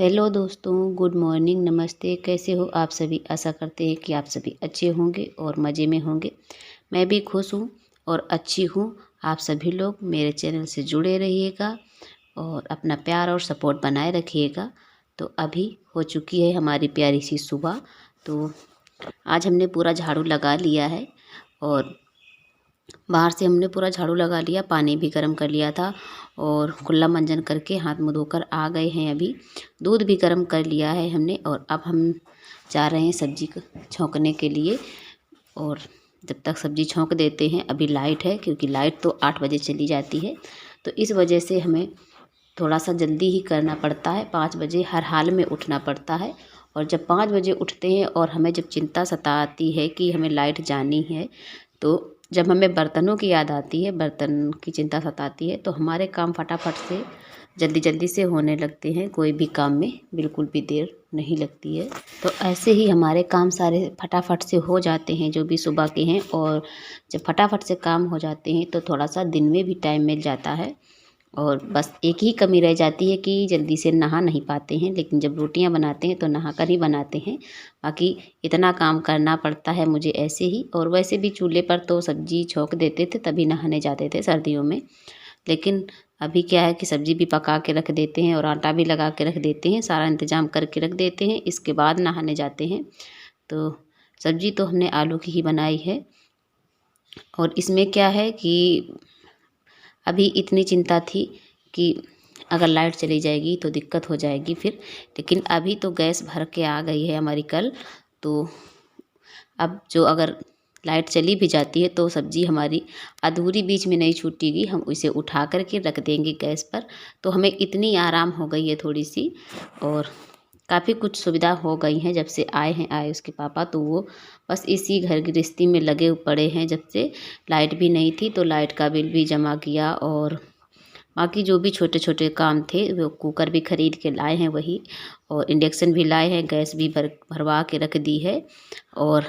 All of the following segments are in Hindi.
हेलो दोस्तों, गुड मॉर्निंग, नमस्ते। कैसे हो आप सभी? आशा करते हैं कि आप सभी अच्छे होंगे और मज़े में होंगे। मैं भी खुश हूँ और अच्छी हूँ। आप सभी लोग मेरे चैनल से जुड़े रहिएगा और अपना प्यार और सपोर्ट बनाए रखिएगा। तो अभी हो चुकी है हमारी प्यारी सी सुबह। तो आज हमने पूरा झाड़ू लगा लिया है और बाहर से हमने पूरा झाड़ू लगा लिया, पानी भी गर्म कर लिया था और कुल्ला मंजन करके हाथ मुँह धोकर आ गए हैं। अभी दूध भी गर्म कर लिया है हमने और अब हम जा रहे हैं सब्जी को छौंकने के लिए। और जब तक सब्जी छौंक देते हैं, अभी लाइट है क्योंकि लाइट तो 8 बजे चली जाती है, तो इस वजह से हमें थोड़ा सा जल्दी ही करना पड़ता है। 5 बजे हर हाल में उठना पड़ता है और जब 5 बजे उठते हैं और हमें जब चिंता सताती है कि हमें लाइट जानी है, तो जब हमें बर्तनों की याद आती है, बर्तन की चिंता सताती है, तो हमारे काम फटाफट से जल्दी जल्दी से होने लगते हैं। कोई भी काम में बिल्कुल भी देर नहीं लगती है। तो ऐसे ही हमारे काम सारे फटाफट से हो जाते हैं जो भी सुबह के हैं। और जब फटाफट से काम हो जाते हैं तो थोड़ा सा दिन में भी टाइम मिल जाता है। और बस एक ही कमी रह जाती है कि जल्दी से नहा नहीं पाते हैं, लेकिन जब रोटियां बनाते हैं तो नहा कर ही बनाते हैं। बाकी इतना काम करना पड़ता है मुझे ऐसे ही। और वैसे भी चूल्हे पर तो सब्जी छौंक देते थे तभी नहाने जाते थे सर्दियों में। लेकिन अभी क्या है कि सब्जी भी पका के रख देते हैं और आटा भी लगा के रख देते हैं, सारा इंतजाम करके रख देते हैं, इसके बाद नहाने जाते हैं। तो सब्जी तो हमने आलू की ही बनाई है। और इसमें क्या है कि अभी इतनी चिंता थी कि अगर लाइट चली जाएगी तो दिक्कत हो जाएगी फिर। लेकिन अभी तो गैस भर के आ गई है हमारी कल। तो अब जो अगर लाइट चली भी जाती है तो सब्जी हमारी अधूरी बीच में नहीं छूटेगी, हम उसे उठा कर के रख देंगे गैस पर। तो हमें इतनी आराम हो गई है थोड़ी सी। और काफ़ी कुछ सुविधा हो गई हैं जब से आए उसके पापा। तो वो बस इसी घर गृहस्थी में लगे पड़े हैं। जब से लाइट भी नहीं थी तो लाइट का बिल भी जमा किया और बाकी जो भी छोटे छोटे काम थे, वो कुकर भी ख़रीद के लाए हैं वही, और इंडक्शन भी लाए हैं, गैस भी भरवा के रख दी है। और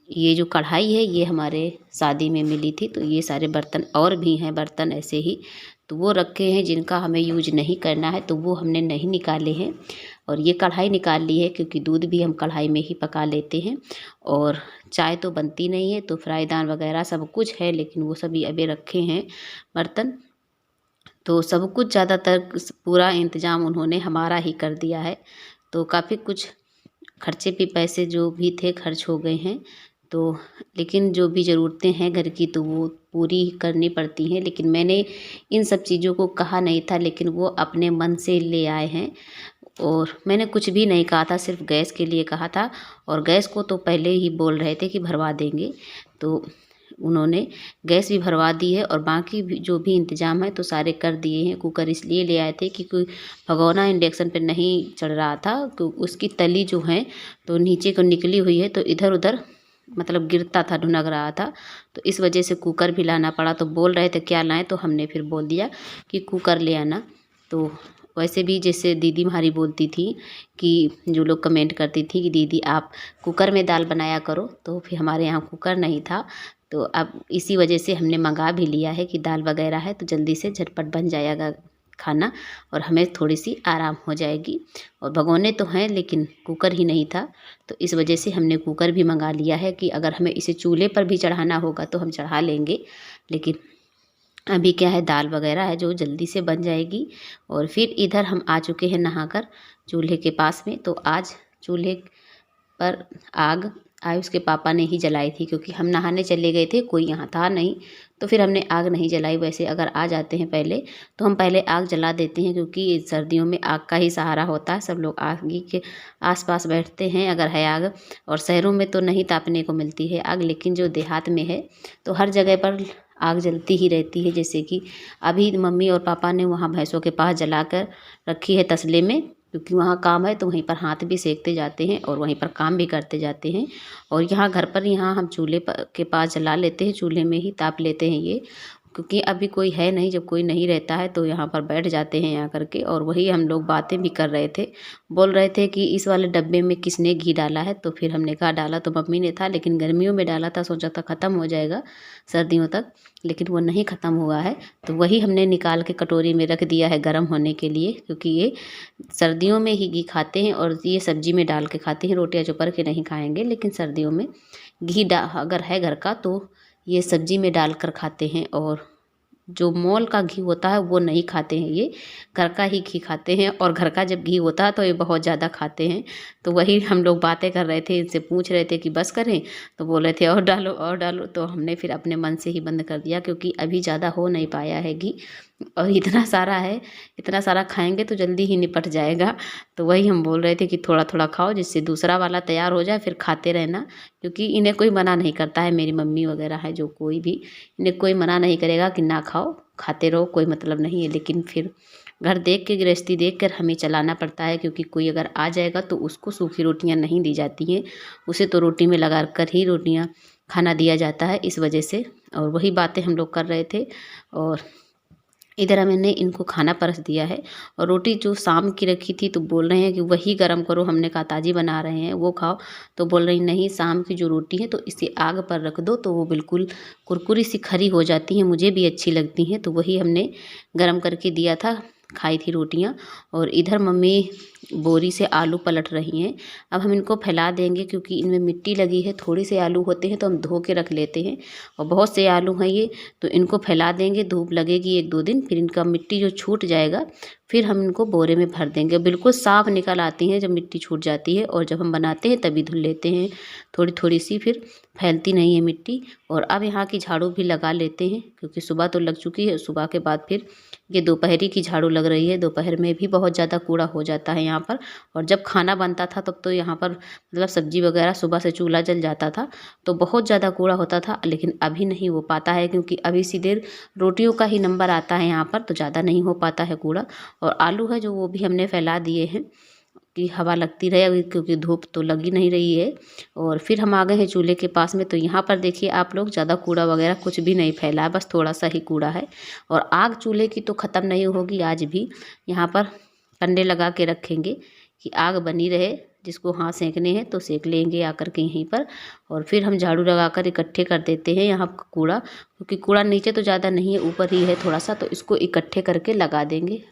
ये जो कढ़ाई है ये हमारे शादी में मिली थी। तो ये सारे बर्तन और भी हैं बर्तन ऐसे ही, तो वो रखे हैं जिनका हमें यूज नहीं करना है, तो वो हमने नहीं निकाले हैं। और ये कढ़ाई निकाल ली है क्योंकि दूध भी हम कढ़ाई में ही पका लेते हैं। और चाय तो बनती नहीं है, तो फ्राईदान वगैरह सब कुछ है, लेकिन वो सभी अभी रखे हैं बर्तन। तो सब कुछ ज़्यादातर पूरा इंतज़ाम उन्होंने हमारा ही कर दिया है। तो काफ़ी कुछ खर्चे पे पैसे जो भी थे खर्च हो गए हैं। तो लेकिन जो भी ज़रूरतें हैं घर की तो वो पूरी करनी पड़ती हैं। लेकिन मैंने इन सब चीज़ों को कहा नहीं था, लेकिन वो अपने मन से ले आए हैं। और मैंने कुछ भी नहीं कहा था, सिर्फ गैस के लिए कहा था। और गैस को तो पहले ही बोल रहे थे कि भरवा देंगे, तो उन्होंने गैस भी भरवा दी है। और बाकी भी जो भी इंतज़ाम है तो सारे कर दिए हैं। कुकर इसलिए ले आए थे कि कोई भगोना इंडक्शन पे नहीं चढ़ रहा था, तो उसकी तली जो है तो नीचे को निकली हुई है, तो इधर उधर मतलब गिरता था, ढुनक रहा था। तो इस वजह से कुकर भी लाना पड़ा। तो बोल रहे थे क्या लाएं, तो हमने फिर बोल दिया कि कुकर ले आना। तो वैसे भी जैसे दीदी हमारी बोलती थी कि जो लोग कमेंट करती थी कि दीदी आप कुकर में दाल बनाया करो, तो फिर हमारे यहाँ कुकर नहीं था। तो अब इसी वजह से हमने मंगा भी लिया है कि दाल वगैरह है तो जल्दी से झटपट बन जाएगा खाना और हमें थोड़ी सी आराम हो जाएगी। और भगोने तो हैं लेकिन कुकर ही नहीं था, तो इस वजह से हमने कुकर भी मंगा लिया है कि अगर हमें इसे चूल्हे पर भी चढ़ाना होगा तो हम चढ़ा लेंगे। लेकिन अभी क्या है, दाल वगैरह है जो जल्दी से बन जाएगी। और फिर इधर हम आ चुके हैं नहाकर चूल्हे के पास में। तो आज चूल्हे पर आग आयुष के पापा ने ही जलाई थी, क्योंकि हम नहाने चले गए थे, कोई यहाँ था नहीं, तो फिर हमने आग नहीं जलाई। वैसे अगर आ जाते हैं पहले तो हम पहले आग जला देते हैं, क्योंकि सर्दियों में आग का ही सहारा होता है। सब लोग आग के आसपास बैठते हैं अगर है आग। और शहरों में तो नहीं तापने को मिलती है आग, लेकिन जो देहात में है तो हर जगह पर आग जलती ही रहती है। जैसे कि अभी मम्मी और पापा ने वहाँ भैंसों के पास जला कर रखी है तसले में, क्योंकि वहाँ काम है तो वहीं पर हाथ भी सेकते जाते हैं और वहीं पर काम भी करते जाते हैं। और यहाँ घर पर यहाँ हम चूल्हे के पास जला लेते हैं, चूल्हे में ही ताप लेते हैं ये, क्योंकि अभी कोई है नहीं, जब कोई नहीं रहता है तो यहाँ पर बैठ जाते हैं यहाँ करके। और वही हम लोग बातें भी कर रहे थे, बोल रहे थे कि इस वाले डब्बे में किसने घी डाला है। तो फिर हमने कहा डाला तो मम्मी ने था, लेकिन गर्मियों में डाला था, सोचा था ख़त्म हो जाएगा सर्दियों तक, लेकिन वो नहीं ख़त्म हुआ है। तो वही हमने निकाल के कटोरी में रख दिया है गर्म होने के लिए, क्योंकि ये सर्दियों में ही घी खाते हैं और ये सब्जी में डाल के खाते हैं, रोटियां चुपर के नहीं खाएंगे। लेकिन सर्दियों में घी अगर है घर का तो ये सब्जी में डाल कर खाते हैं। और जो मॉल का घी होता है वो नहीं खाते हैं, ये घर का ही घी खाते हैं। और घर का जब घी होता है तो ये बहुत ज़्यादा खाते हैं। तो वही हम लोग बातें कर रहे थे, इनसे पूछ रहे थे कि बस करें, तो बोल रहे थे और डालो और डालो। तो हमने फिर अपने मन से ही बंद कर दिया, क्योंकि अभी ज़्यादा हो नहीं पाया है घी, और इतना सारा है, इतना सारा खाएंगे तो जल्दी ही निपट जाएगा। तो वही हम बोल रहे थे कि थोड़ा थोड़ा खाओ, जिससे दूसरा वाला तैयार हो जाए, फिर खाते रहना। क्योंकि इन्हें कोई मना नहीं करता है, मेरी मम्मी वगैरह है जो कोई भी, इन्हें कोई मना नहीं करेगा कि ना खाओ, खाते रहो, कोई मतलब नहीं है। लेकिन फिर घर देख के, गृहस्थी देख कर हमें चलाना पड़ता है, क्योंकि कोई अगर आ जाएगा तो उसको सूखी रोटियां नहीं दी जाती हैं, उसे तो रोटी में लगा कर ही रोटियां खाना दिया जाता है, इस वजह से। और वही बातें हम लोग कर रहे थे। और इधर मैंने इनको खाना परस दिया है, और रोटी जो शाम की रखी थी तो बोल रहे हैं कि वही गर्म करो, हमने कहा ताज़ी बना रहे हैं वो खाओ। तो बोल रही नहीं, शाम की जो रोटी है तो इसे आग पर रख दो तो वो बिल्कुल कुरकुरी सी खरी हो जाती हैं, मुझे भी अच्छी लगती हैं। तो वही हमने गर्म करके दिया था, खाई थी रोटियां। और इधर मम्मी बोरी से आलू पलट रही हैं। अब हम इनको फैला देंगे, क्योंकि इनमें मिट्टी लगी है, थोड़े से आलू होते हैं तो हम धो के रख लेते हैं, और बहुत से आलू हैं ये, तो इनको फैला देंगे, धूप लगेगी 1-2 दिन, फिर इनका मिट्टी जो छूट जाएगा, फिर हम इनको बोरे में भर देंगे। बिल्कुल साफ़ निकल आती हैं जब मिट्टी छूट जाती है, और जब हम बनाते हैं तभी धुल लेते हैं थोड़ी थोड़ी सी, फिर फैलती नहीं है मिट्टी। और अब यहाँ की झाड़ू भी लगा लेते हैं, क्योंकि सुबह तो लग चुकी है, सुबह के बाद फिर ये दोपहरी की झाड़ू लग रही है। दोपहर में भी बहुत ज़्यादा कूड़ा हो जाता है यहाँ पर। और जब खाना बनता था तब तो यहाँ पर मतलब सब्जी वगैरह सुबह से चूल्हा जल जाता था, तो बहुत ज़्यादा कूड़ा होता था। लेकिन अभी नहीं हो पाता है, क्योंकि अभी सीधे रोटियों का ही नंबर आता है यहाँ पर, तो ज़्यादा नहीं हो पाता है कूड़ा। और आलू है जो वो भी हमने फैला दिए हैं कि हवा लगती रहे अभी, क्योंकि धूप तो लगी नहीं रही है। और फिर हम आ गए हैं चूल्हे के पास में, तो यहाँ पर देखिए आप लोग, ज़्यादा कूड़ा वगैरह कुछ भी नहीं फैला है, बस थोड़ा सा ही कूड़ा है। और आग चूल्हे की तो ख़त्म नहीं होगी आज भी, यहाँ पर कंडे लगा के रखेंगे कि आग बनी रहे, जिसको हाथ सेंकने हैं तो सेक लेंगे आकर के यहीं पर। और फिर हम झाड़ू लगाकर इकट्ठे कर देते हैं यहाँ कूड़ा, क्योंकि कूड़ा नीचे तो ज़्यादा नहीं है, ऊपर ही है थोड़ा सा, तो इसको इकट्ठे करके लगा देंगे।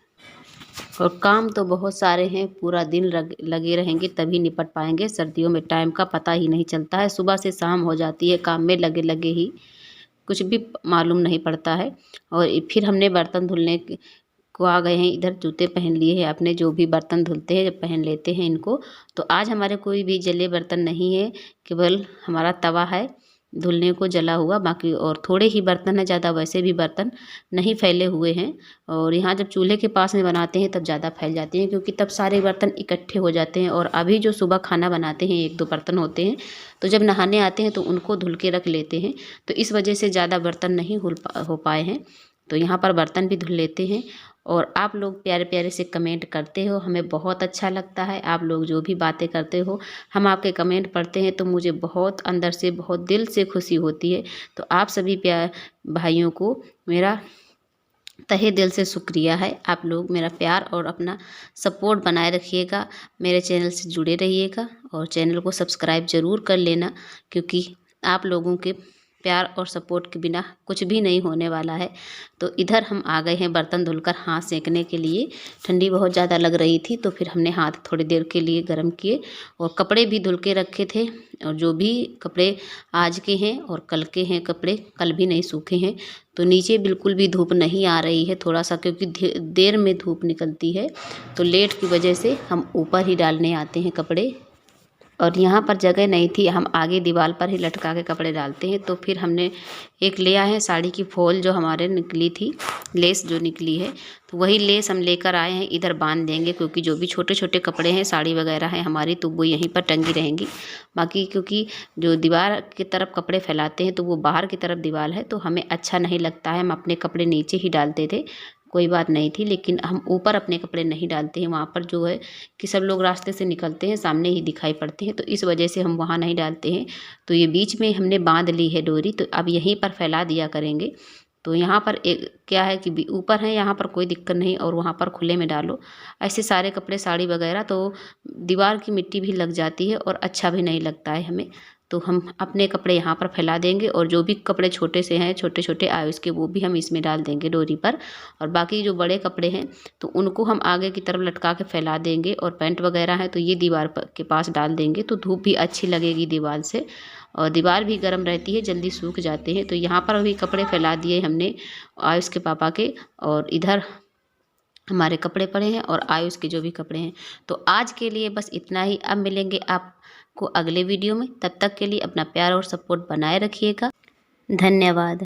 और काम तो बहुत सारे हैं, पूरा दिन लगे रहेंगे तभी निपट पाएंगे। सर्दियों में टाइम का पता ही नहीं चलता है, सुबह से शाम हो जाती है काम में लगे लगे ही, कुछ भी मालूम नहीं पड़ता है। और फिर हमने बर्तन धुलने को आ गए हैं इधर, जूते पहन लिए हैं अपने, जो भी बर्तन धुलते हैं जब पहन लेते हैं इनको। तो आज हमारे कोई भी जले बर्तन नहीं है, केवल हमारा तवा है धुलने को जला हुआ, बाकी और थोड़े ही बर्तन है, ज़्यादा वैसे भी बर्तन नहीं फैले हुए हैं। और यहाँ जब चूल्हे के पास में बनाते हैं तब ज़्यादा फैल जाते हैं, क्योंकि तब सारे बर्तन इकट्ठे हो जाते हैं। और अभी जो सुबह खाना बनाते हैं 1-2 बर्तन होते हैं, तो जब नहाने आते हैं तो उनको धुल के रख लेते हैं, तो इस वजह से ज़्यादा बर्तन नहीं हो पाए हैं। तो यहाँ पर बर्तन भी धुल लेते हैं। और आप लोग प्यारे प्यारे से कमेंट करते हो, हमें बहुत अच्छा लगता है। आप लोग जो भी बातें करते हो, हम आपके कमेंट पढ़ते हैं, तो मुझे बहुत अंदर से, बहुत दिल से खुशी होती है। तो आप सभी भाइयों को मेरा तहे दिल से शुक्रिया है। आप लोग मेरा प्यार और अपना सपोर्ट बनाए रखिएगा, मेरे चैनल से जुड़े रहिएगा, और चैनल को सब्सक्राइब ज़रूर कर लेना, क्योंकि आप लोगों के प्यार और सपोर्ट के बिना कुछ भी नहीं होने वाला है। तो इधर हम आ गए हैं बर्तन धुलकर हाथ सेंकने के लिए, ठंडी बहुत ज़्यादा लग रही थी, तो फिर हमने हाथ थोड़ी देर के लिए गर्म किए। और कपड़े भी धुल के रखे थे, और जो भी कपड़े आज के हैं और कल के हैं कपड़े, कल भी नहीं सूखे हैं। तो नीचे बिल्कुल भी धूप नहीं आ रही है थोड़ा सा, क्योंकि देर में धूप निकलती है, तो लेट की वजह से हम ऊपर ही डालने आते हैं कपड़े। और यहाँ पर जगह नहीं थी, हम आगे दीवार पर ही लटका के कपड़े डालते हैं। तो फिर हमने एक लिया है साड़ी की फॉल, जो हमारे निकली थी, लेस जो निकली है, तो वही लेस हम लेकर आए हैं, इधर बांध देंगे। क्योंकि जो भी छोटे छोटे कपड़े हैं, साड़ी वगैरह हैं हमारी, तो वो यहीं पर टंगी रहेंगी। बाकी क्योंकि जो दीवार की तरफ कपड़े फैलाते हैं तो वो बाहर की तरफ दीवार है, तो हमें अच्छा नहीं लगता है, हम अपने कपड़े नीचे ही डालते थे, कोई बात नहीं थी। लेकिन हम ऊपर अपने कपड़े नहीं डालते हैं, वहाँ पर जो है कि सब लोग रास्ते से निकलते हैं, सामने ही दिखाई पड़ते हैं, तो इस वजह से हम वहाँ नहीं डालते हैं। तो ये बीच में हमने बांध ली है डोरी, तो अब यहीं पर फैला दिया करेंगे, तो यहाँ पर एक क्या है कि ऊपर है, यहाँ पर कोई दिक्कत नहीं, और वहाँ पर खुले में डालो ऐसे सारे कपड़े साड़ी वगैरह, तो दीवार की मिट्टी भी लग जाती है और अच्छा भी नहीं लगता है हमें। तो हम अपने कपड़े यहाँ पर फैला देंगे, और जो भी कपड़े छोटे से हैं, छोटे छोटे आयुष के, वो भी हम इसमें डाल देंगे डोरी पर। और बाकी जो बड़े कपड़े हैं तो उनको हम आगे की तरफ लटका के फैला देंगे, और पैंट वगैरह है तो ये दीवार के पास डाल देंगे, तो धूप भी अच्छी लगेगी दीवार से, और दीवार भी गर्म रहती है, जल्दी सूख जाते हैं। तो यहाँ पर भी कपड़े फैला दिए हमने आयुष के पापा के, और इधर हमारे कपड़े पड़े हैं और आयुष के जो भी कपड़े हैं। तो आज के लिए बस इतना ही। अब मिलेंगे आपको अगले वीडियो में, तब तक के लिए अपना प्यार और सपोर्ट बनाए रखिएगा। धन्यवाद।